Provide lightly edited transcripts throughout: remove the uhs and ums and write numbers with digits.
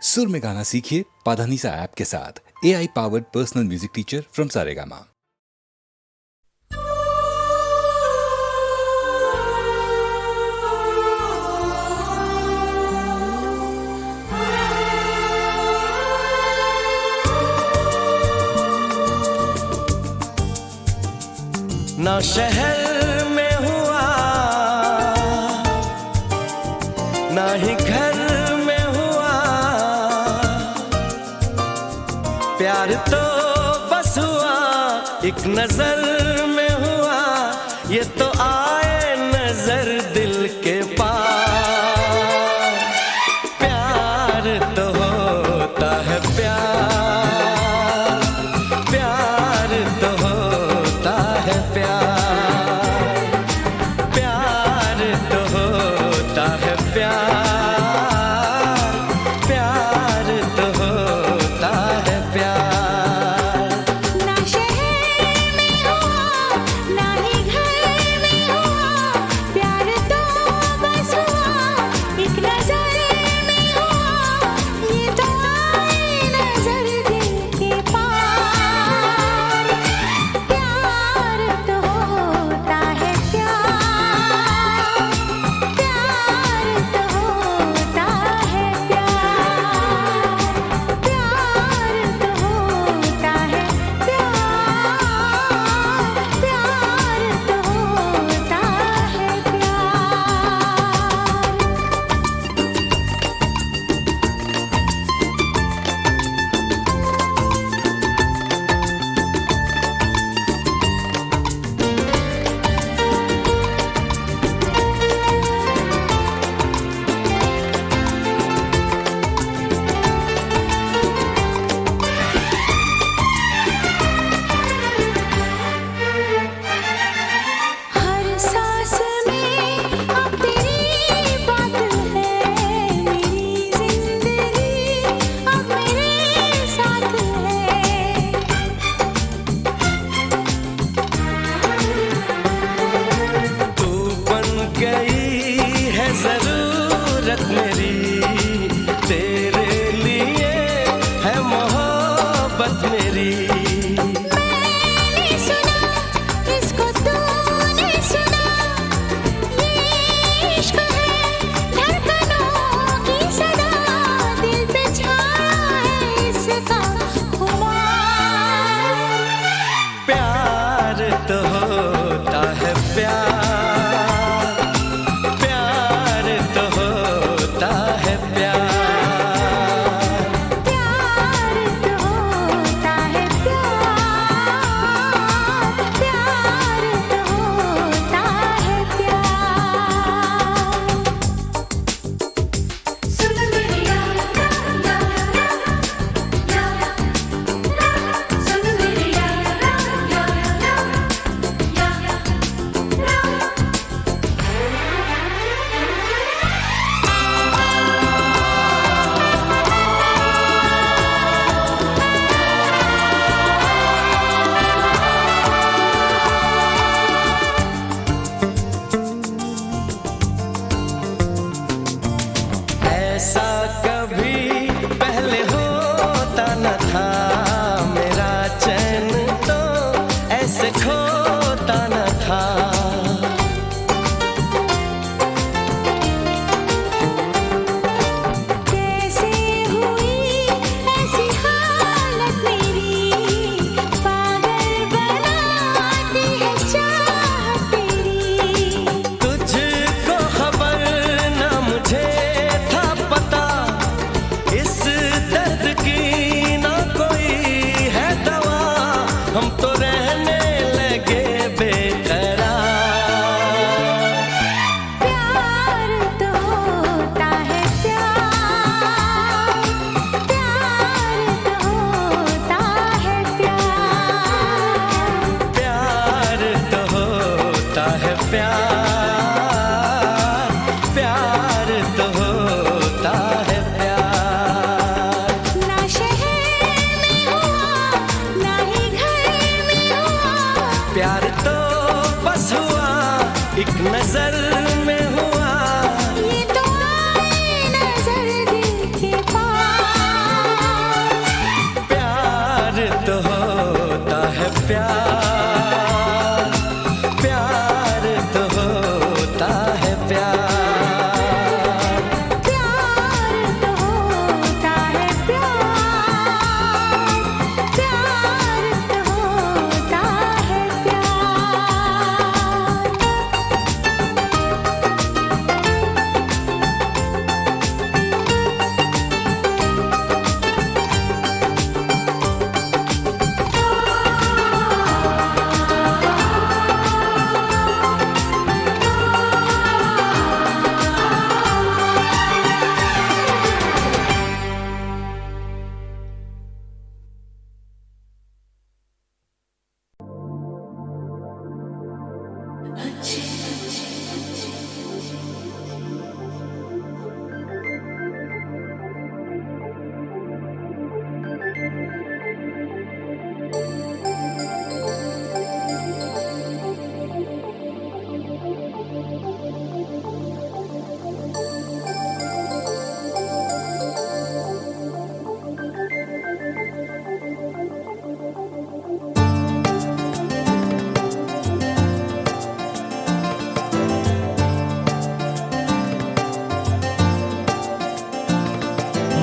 सुर में गाना सीखिए पाधानीसा ऐप के साथ। AI powered personal music teacher from Saregama. ना शहर में हुआ ना ही घर में हुआ, प्यार तो बस हुआ एक नजर में हुआ। ये तो आए नजर दिल के पार, प्यार तो होता है प्यार, प्यार तो होता है प्यार, प्यार तो होता है प्यार, प्यार तो होता है प्यार। ना शहर में हुआ ना ही घर में हुआ, प्यार तो बस हुआ एक नजर में हुआ। ये तो आए नजर दिल के पार, प्यार तो होता है प्यार, प्यार तो होता है प्यार, प्यार तो होता है प्यार, प्यार तो होता है प्यार। हर सांस में अब तेरी बात है, मेरी जिंदगी अब मेरे साथ है। तू बन गई है जरूरत मेरी, तेरे लिए है मोहब्बत मेरी। मैंने सुना इसको तूने सुना, ये इश्क है धड़कनों की सदा, दिल पे छाया है इसका खुमार। प्यार तो होता है प्यार, प्यार तो होता है प्यार, प्यार तो होता है प्यार, प्यार तो होता है प्यार। सुन मेरी यारा यारा यारा, सुन मेरी यारा यारा यारा। ऐसा कभी पहले होता न था, मेरा चैन तो ऐसे खोता न था। कैसे हुई ऐसी हालत मेरी, पागल बनाती है चाहत तेरी। तुझको खबर न मुझे था पता, इस दर्द की ना कोई है दवा। हम तो रहने लगे बेकरार, प्यार तो होता है प्यार, प्यार तो होता है प्यार, प्यार तो होता है प्यार, प्यार तो होता है प्यार। ना शहर में हुआ ना ही घर में हुआ, प्यार तो बस हुआ एक नजर में हुआ। ये तो आए नजर दिल के पार।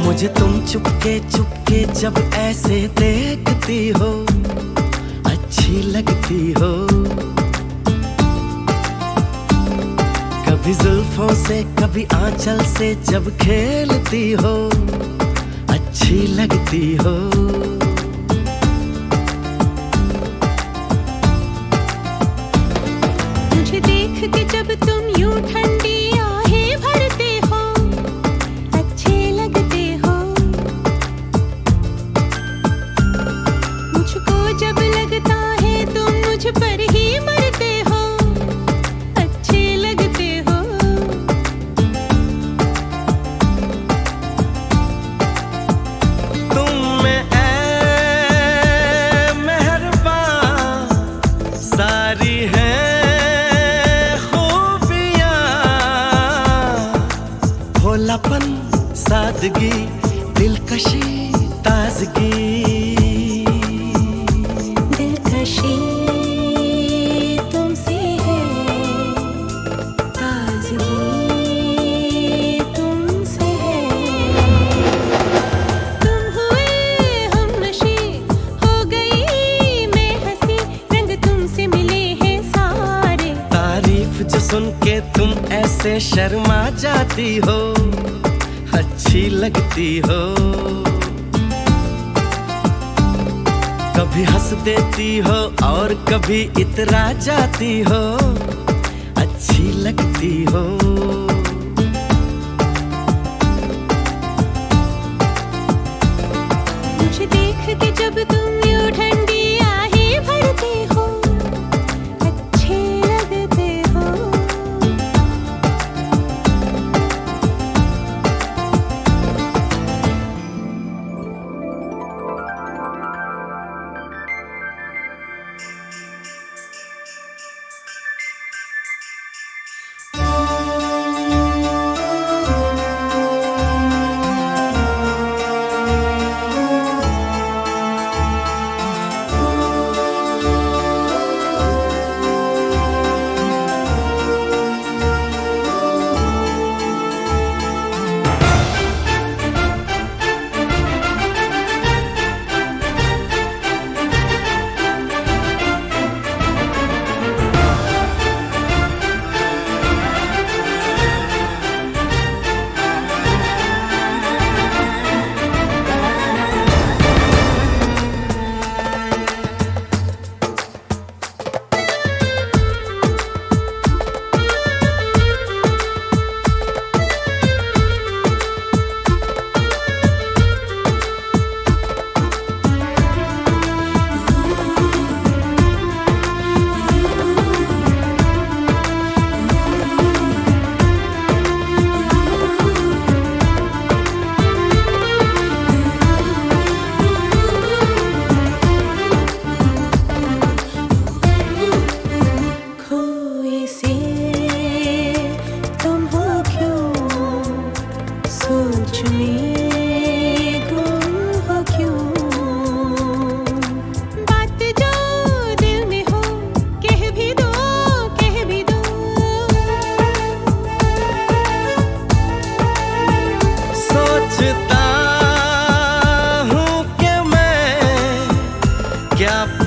मुझे तुम चुपके चुपके जब ऐसे देखती हो, अच्छी लगती हो। कभी जुल्फों से कभी आंचल से जब खेलती हो, अच्छी लगती हो। मुझे देख के जब तुम यूं ठंडी आहें भरते हो, अच्छे लगते हो। मुझको जब लगता है तुम मुझ पर ही मरते हो, अच्छे लगते हो। तुम में ऐ मेहरबान सारी है भोलापन, सादगी, दिलकशी, ताजगी। दिलकशी तुमसे है, ताजगी तुमसे है। तुम हुए हमनशी, हो गई मैं हंसी, रंग तुमसे मिले हैं सारे। तारीफ जो सुन के तुम ऐसे शर्मा जाती हो, अच्छी लगती हो। कभी हंस देती हो और कभी इतरा जाती हो, अच्छी लगती हो। मुझे देख के जब तुम यूं ठंडी आहें भरते हो, अच्छे लगते हो।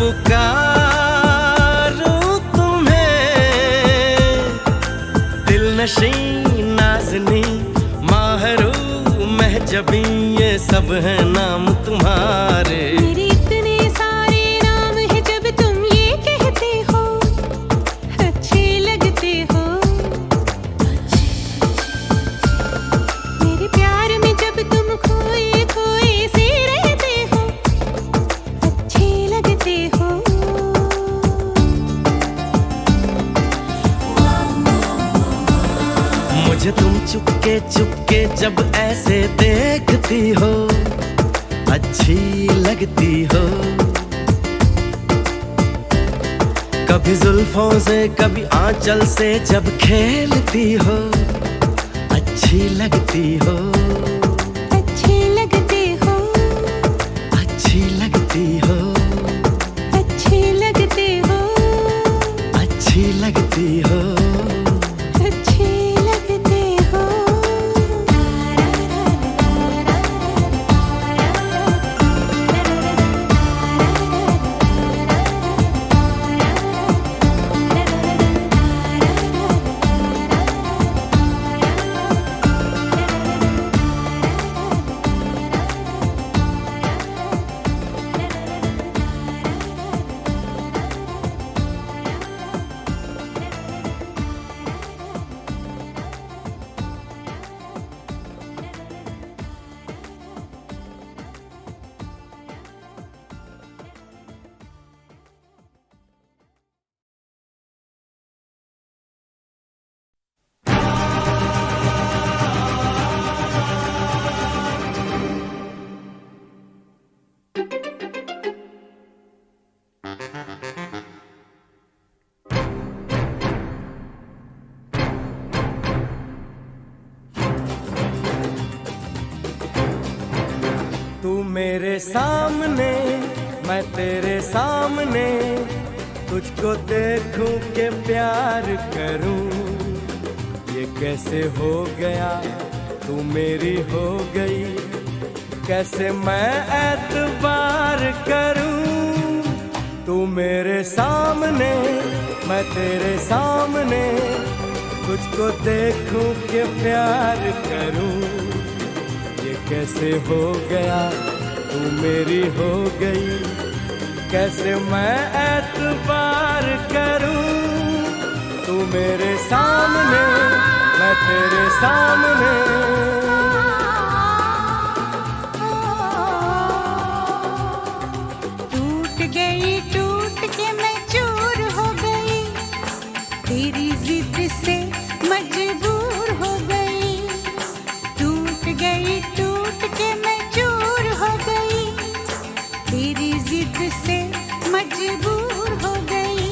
पुकारूं तुम्हें, दिल नशी नाज़नी माहरू महजबी, ये सब है नाम तुम्हारे। मेरे इतने सारे नाम हैं जब तुम ये कहते हो, अच्छे लगते हो। मेरे प्यार में जब तुम खोए खोए से रहते हो, अच्छे लगते हो। मुझे तुम चुपके चुपके जब ऐसे देखती हो, अच्छी लगती हो। कभी जुल्फों से कभी आंचल से जब खेलती हो, अच्छी लगती हो। अच्छे लगते हो, अच्छी लगती हो, अच्छे लगते हो, अच्छी लगती हो। अच्छे लगते हो। तू मेरे सामने, मैं तेरे सामने, तुझको देखूं के प्यार करूं। ये कैसे हो गया, तू मेरी हो गई, कैसे मैं एतबार करूं। तू मेरे सामने, मैं तेरे सामने, तुझको देखूं के प्यार करूं। ये कैसे हो गया, तू मेरी हो गई, कैसे मैं एतबार करूं। तू मेरे सामने, मैं तेरे सामने। टूट गई, टूट के मैं चूर हो गई, तेरी जिद से मजबूर हो गई। टूट गई, टूट के मैं चूर हो गई, तेरी जिद से मजबूर हो गई।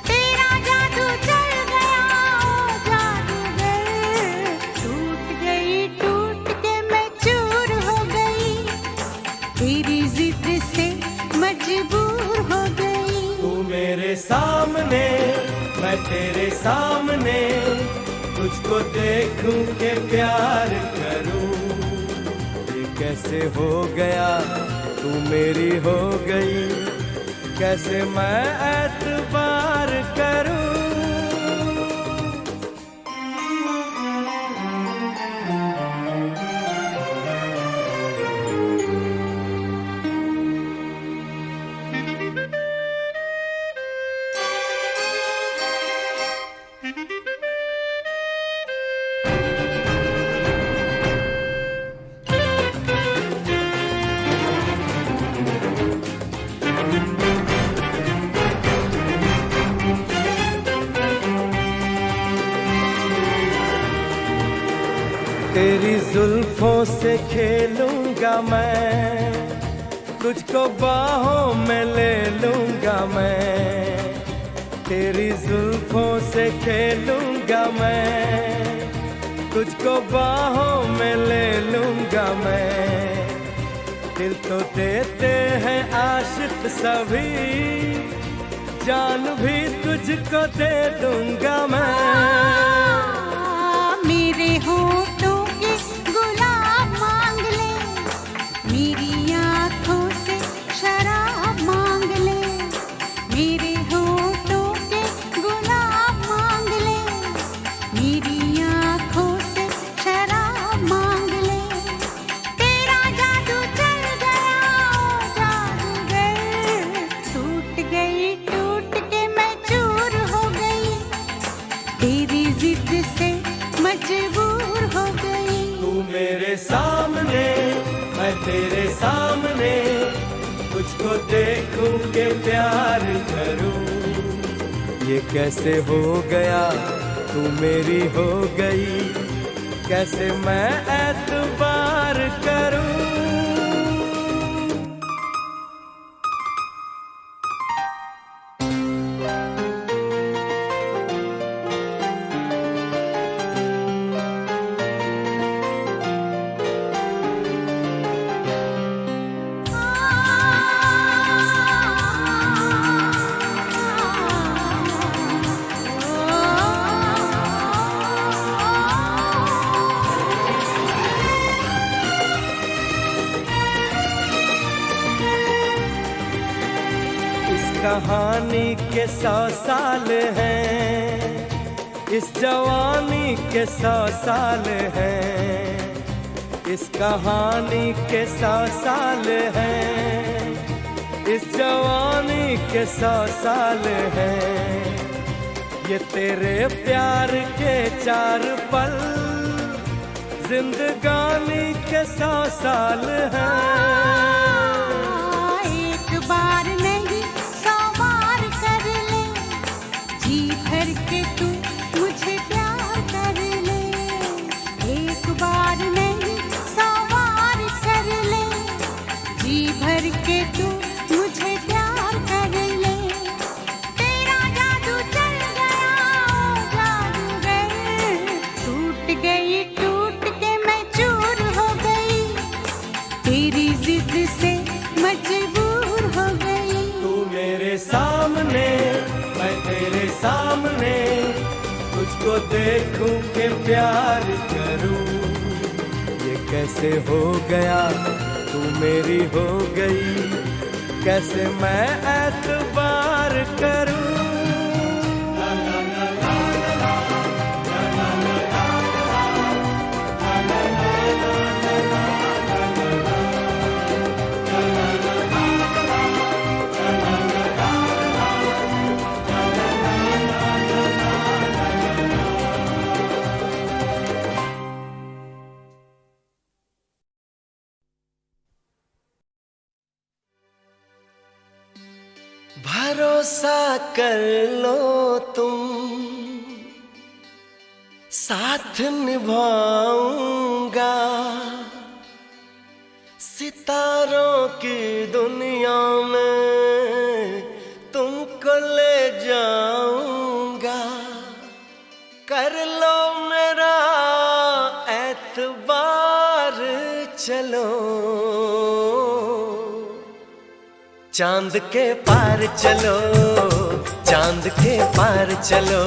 तेरा जादू चल गया ओ जादूगर। टूट गई, टूट के मैं चूर हो गई, तेरी जिद से मजबूर हो गई। तू मेरे सामने, मैं तेरे सामने, तुझको देखूं के प्यार करूं। ये कैसे हो गया, तू मेरी हो गई, कैसे मैं एतबार करूं। तेरी जुल्फों से खेलूंगा मैं, तुझको बाहों में ले लूंगा मैं। तेरी जुल्फों से खेलूंगा मैं, तुझको बाहों में ले लूंगा मैं। दिल तो देते हैं आशिक सभी, जान भी तुझको दे दूंगा मैं। मेरे होठों के गुलाब मांग ले, मेरी आँखों से शराब मांग ले। मेरे होठों के गुलाब मांग ले, मेरी आँखों से शराब मांग ले। तेरा जादू चल गया ओ जादूगर। टूट गई, टूट के मैं चूर हो गई, तेरी जिद से मजबूर हो गई। तू मेरे सामने, मैं तेरे सामने, तुझको देखूं के प्यार करूं। ये कैसे हो गया, तू मेरी हो गई, कैसे मैं एतबार करूं। कहानी के 100 साल हैं, इस जवानी के 100 साल हैं। इस कहानी के 100 साल हैं, इस जवानी के 100 साल हैं। ये तेरे प्यार के 4 पल, जिंदगानी के 100 साल हैं। एक बार नहीं 100 बार कर ले, जी भर के तू मुझे प्यार कर ले। एक बार नहीं 100 बार कर ले, जी भर के तू मुझे प्यार कर ले। तेरा जादू चल गया ओ जादूगर। टूट गई, टूट के मैं चूर हो गई, तेरी तुझको देखूं के प्यार करूं, ये कैसे हो गया तू मेरी हो गई, कैसे मैं एतबार करूं। भरोसा कर लो तुम, साथ निभाऊंगा, सितारों की दुनिया में तुमको ले जाऊंगा। कर लो मेरा एतबार, चलो चांद के पार चलो, चांद के पार चलो,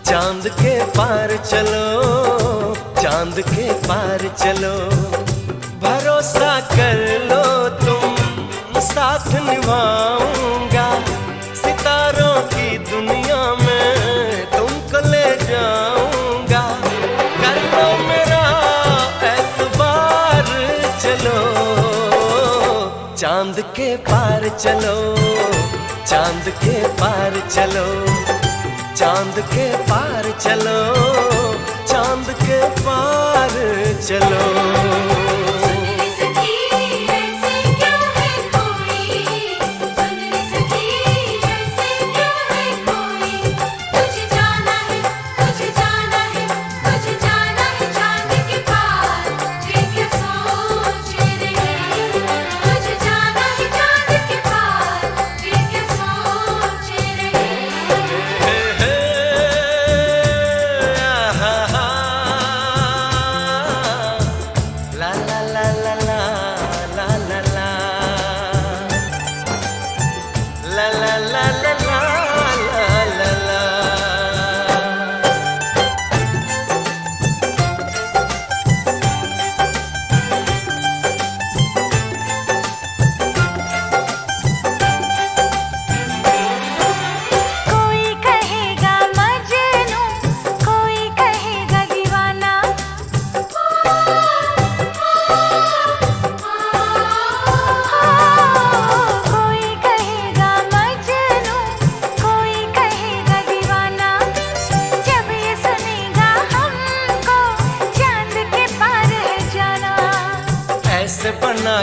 चांद के पार चलो, चांद के पार चलो। भरोसा कर लो तुम, साथ निभाऊंगा, सितारों की दुनिया में तुमको ले जाऊंगा। कर लो मेरा एतबार, चलो चांद के पार चलो, चांद के पार चलो, चांद के पार चलो, चांद के पार चलो।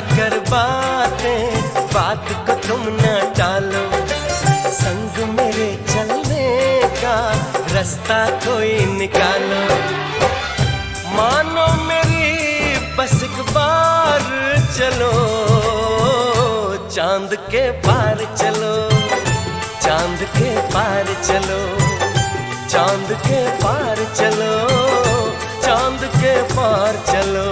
कर बातें, बात को तुम न टालो, संग मेरे चलने का रास्ता कोई निकालो। मानो मेरी बस एक बार चलो, चांद के पार चलो, चांद के पार चलो, चांद के पार चलो, चांद के पार चलो।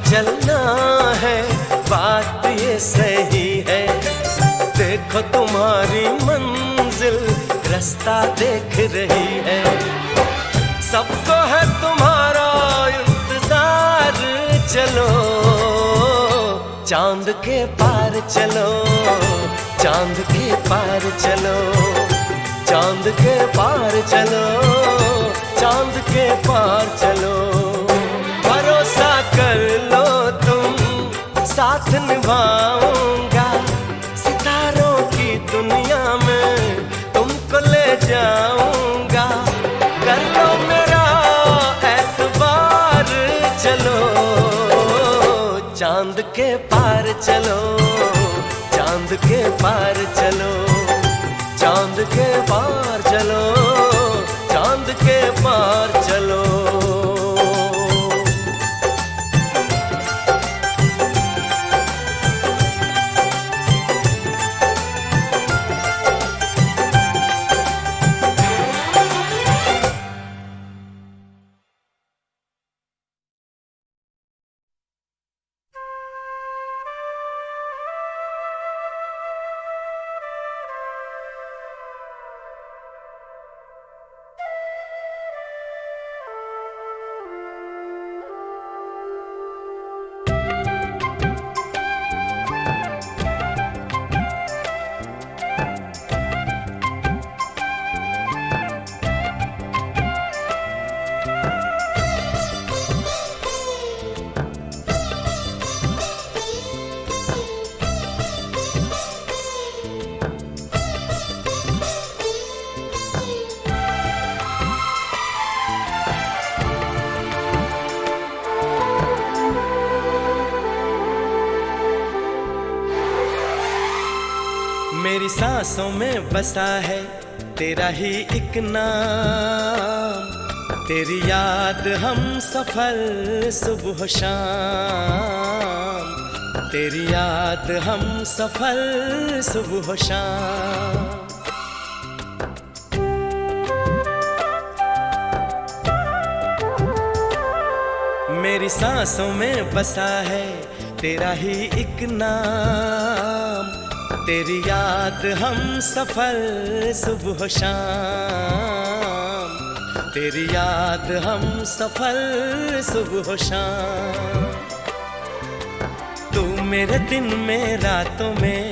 चलना है, बात ये सही है। देखो तुम्हारी मंजिल रास्ता देख रही है। सबको है तुम्हारा इंतजार, चलो चांद के पार चलो, चांद के पार चलो, चांद के पार चलो, चांद के पार चलो। भरोसा कर लो तुम, साथ निभाऊंगा, सितारों की दुनिया में तुमको ले जाऊंगा। कर लो मेरा एतबार, चलो चांद के पार चलो, चांद के पार चलो, चांद के पार चलो, चांद के पार चलो। मेरी सांसों में बसा है तेरा ही एक नाम, तेरी याद हम सफर सुबह शाम, तेरी याद हम सफर सुबह शाम। मेरी सांसों में बसा है तेरा ही एक नाम, तेरी याद हम सफर सुबह शाम, तेरी याद हम सफर सुबह शाम। तू मेरे दिन में रातों में,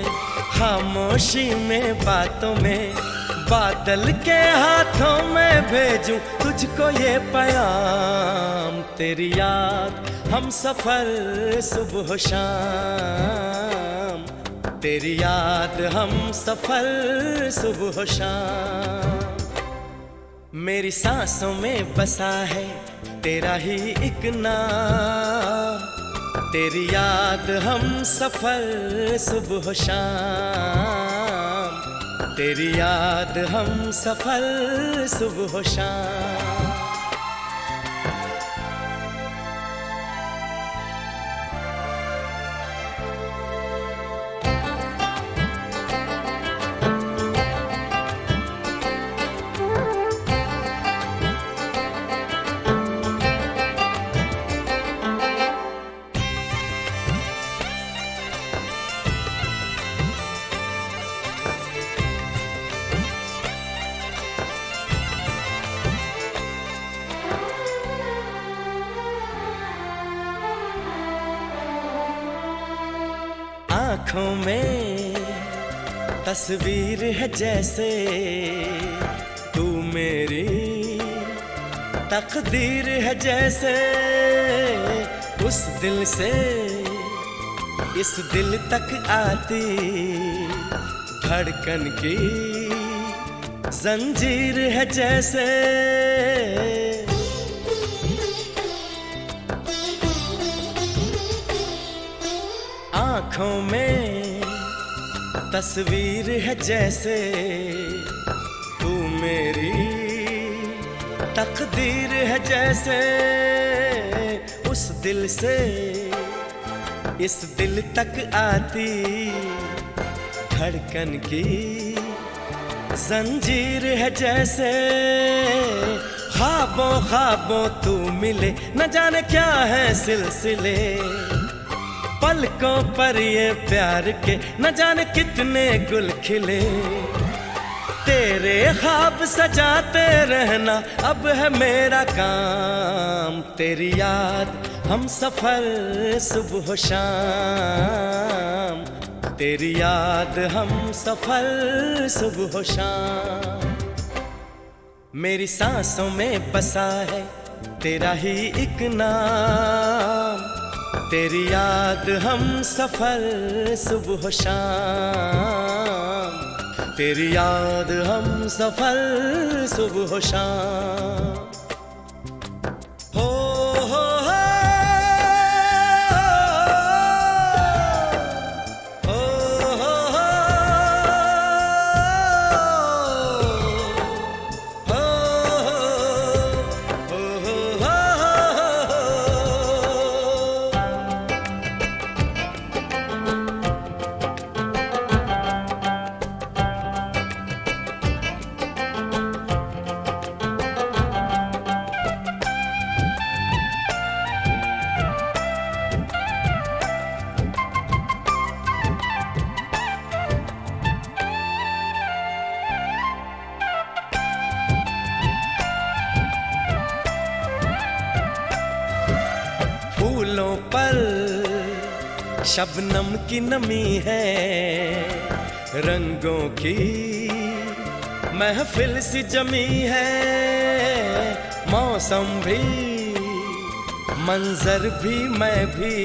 खामोशी में बातों में, बादल के हाथों में भेजूं तुझको ये पैगाम। तेरी याद हम सफर सुबह शाम, तेरी याद हम सफर सुबह शाम। मेरी सांसों में बसा है तेरा ही एक नाम, तेरी याद हम सफर सुबह शाम, तेरी याद हम सफर सुबह शाम। आँखों में तस्वीर है जैसे तू मेरी तकदीर है जैसे, उस दिल से इस दिल तक आती धड़कन की जंजीर है जैसे। आँखों में तस्वीर है जैसे तू मेरी तकदीर है जैसे, उस दिल से इस दिल तक आती धड़कन की जंजीर है जैसे। ख्वाबों ख्वाबों तू मिले न जाने क्या है सिलसिले, पलकों पर ये प्यार के न जाने कितने गुल खिले। तेरे ख्वाब सजाते रहना अब है मेरा काम। तेरी याद हम सफर सुबह शाम, तेरी याद हम सफर सुबह शाम। मेरी सांसों में बसा है तेरा ही एक नाम, तेरी याद हम सफर सुबह शाम, तेरी याद हम सफर सुबह शाम। हो हो हो, हो हो हो, हो हो हो, हो। फूलों पर शबनम की नमी है, रंगों की महफिल सी जमी है। मौसम भी मंजर भी मैं भी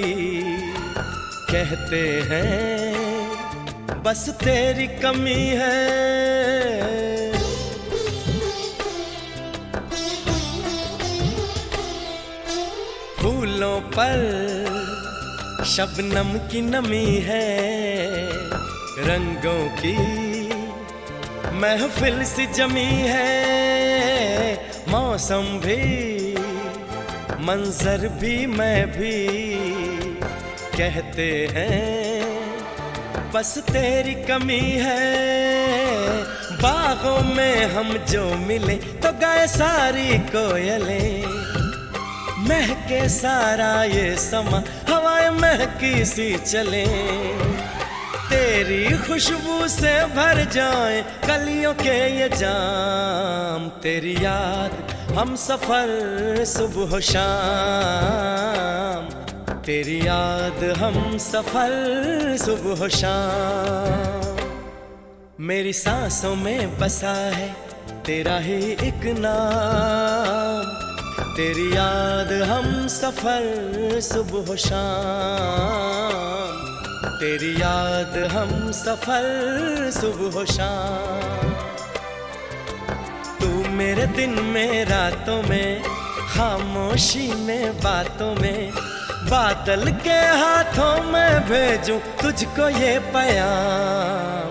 कहते हैं बस तेरी कमी है। फूलों पर शबनम की नमी है, रंगों की महफिल सी जमी है। मौसम भी मंजर भी मैं भी कहते हैं बस तेरी कमी है। बागों में हम जो मिले तो गाए सारी कोयलें, महके सारा ये समा हवाएं महकी सी चले। तेरी खुशबू से भर जाए कलियों के ये जाम, तेरी याद हम सफर सुबह शाम, तेरी याद हम सफर सुबह शाम। मेरी सांसों में बसा है तेरा ही एक नाम, तेरी याद हम सफर सुबह शाम, तेरी याद हम सफर सुबह शाम। तू मेरे दिन में रातों में, खामोशी में बातों में, बादल के हाथों में भेजूं तुझको ये पैगाम।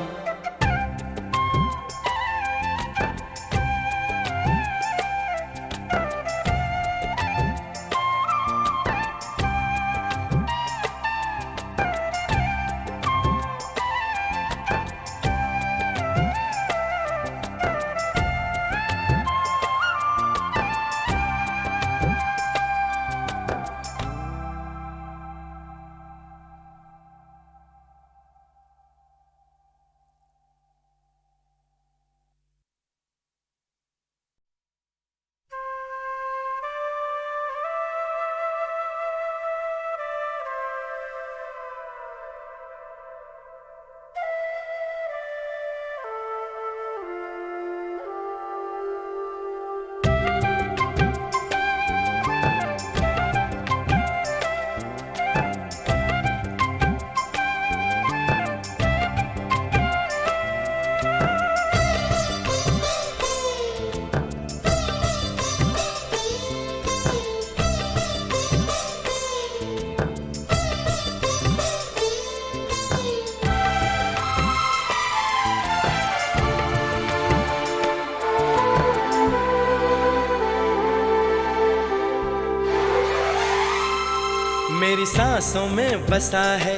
मेरी सांसों में बसा है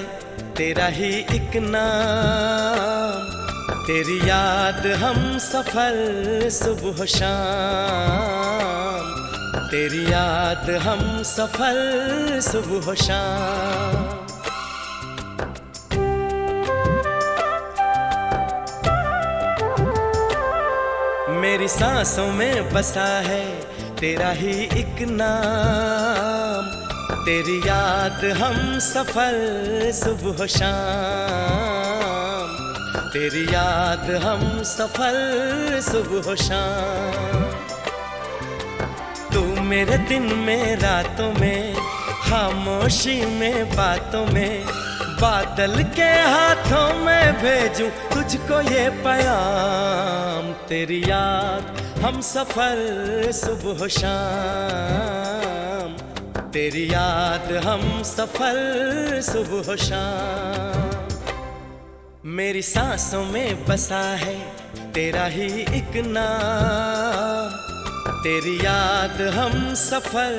तेरा ही एक नाम, तेरी याद हम सफर सुबह शाम, तेरी याद हम सफर सुबह शाम। मेरी सांसों में बसा है तेरा ही एक नाम, तेरी याद हम सफर सुबह शाम, तेरी याद हम सफर सुबह शाम। तू मेरे दिन में रातों में, खामोशी में बातों में, बादल के हाथों में भेजूं तुझको ये पैगाम, तेरी याद हम सफर सुबह शाम, तेरी याद हम सफर सुबह शाम। मेरी सांसों में बसा है तेरा ही एक नाम, तेरी याद हम सफर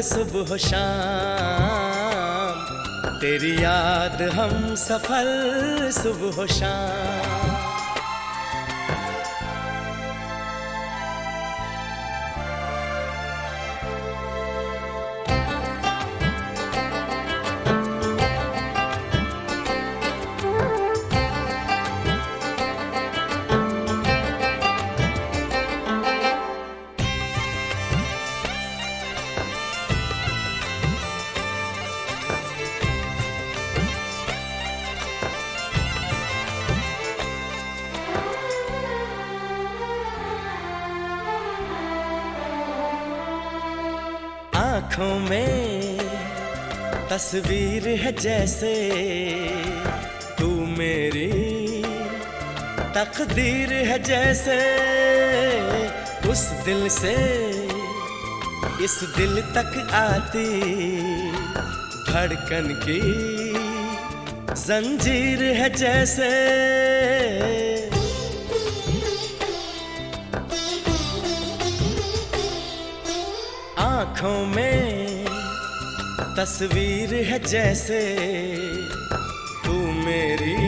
सुबह शाम, तेरी याद हम सफर सुबह शाम। आँखों में तस्वीर है जैसे तू मेरी तकदीर है जैसे, उस दिल से इस दिल तक आती धड़कन की जंजीर है जैसे। आँखों में तस्वीर है जैसे तू मेरी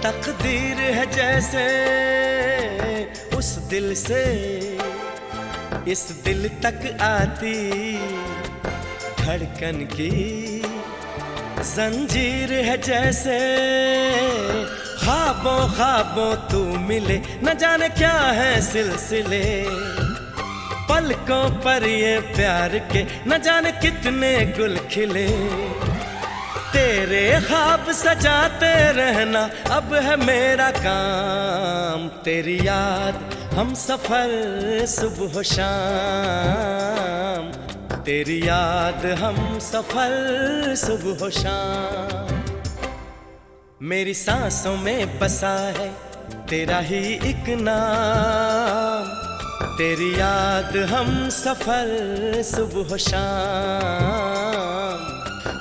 तकदीर है जैसे, उस दिल से इस दिल तक आती धड़कन की जंजीर है जैसे। ख्वाबों ख्वाबों तू मिले न जाने क्या है सिलसिले, पलकों पर ये प्यार के न जाने कितने गुल खिले, तेरे ख्वाब सजाते रहना अब है मेरा काम, तेरी याद हम सफर सुबह शाम, तेरी याद हम सफर सुबह शाम। मेरी सांसों में बसा है तेरा ही एक नाम, तेरी याद हम सफर सुबह शाम,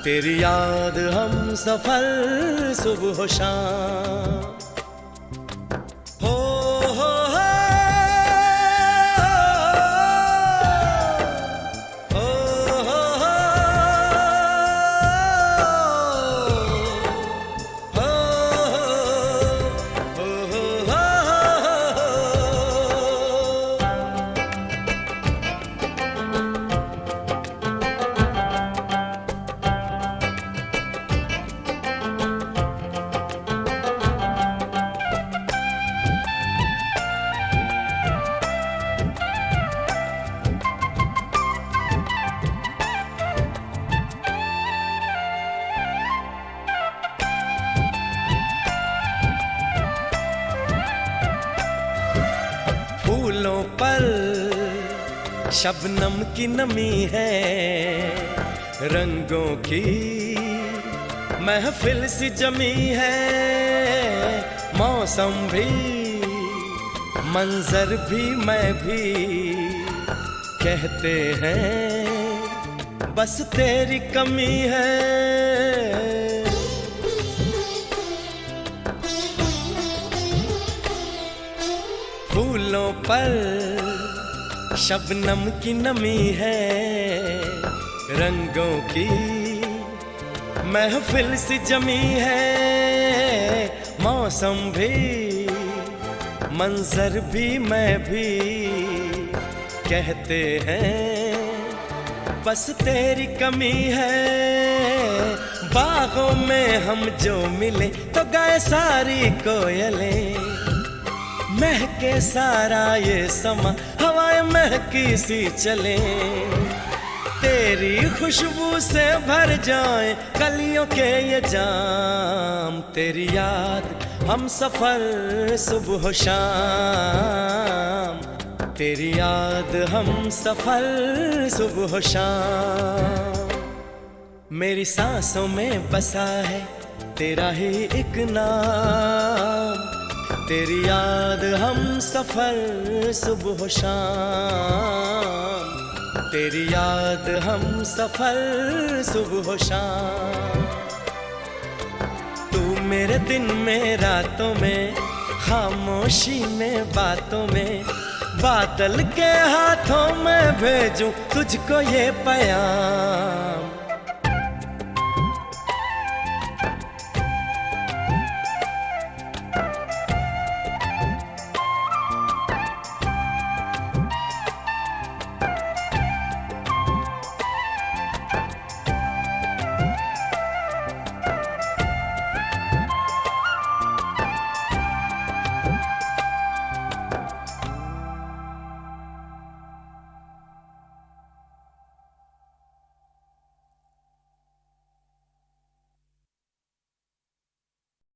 तेरी याद हम सफर सुबह शाम। हो हो हो हो हो हो हो फूलों पर शबनम की नमी है, रंगों की महफिल सी जमी है, मौसम भी मंजर भी मैं भी कहते हैं बस तेरी कमी है। फूलों पर शबनम की नमी है, रंगों की महफिल सी जमी है, मौसम भी मंजर भी मैं भी कहते हैं बस तेरी कमी है। बागों में हम जो मिले तो गाए सारी कोयलें, महके सारा ये समा, हवाएं महकी सी चले, तेरी खुशबू से भर जाए कलियों के ये जाम। तेरी याद हम सफर सुबह शाम, तेरी याद हम सफर सुबह शाम। मेरी सांसों में बसा है तेरा ही एक नाम, तेरी याद हम सफर सुबह शाम, तेरी याद हम सफर सुबह शाम। तू मेरे दिन में रातों में, खामोशी में बातों में, बादल के हाथों में भेजूं तुझको ये पैगाम।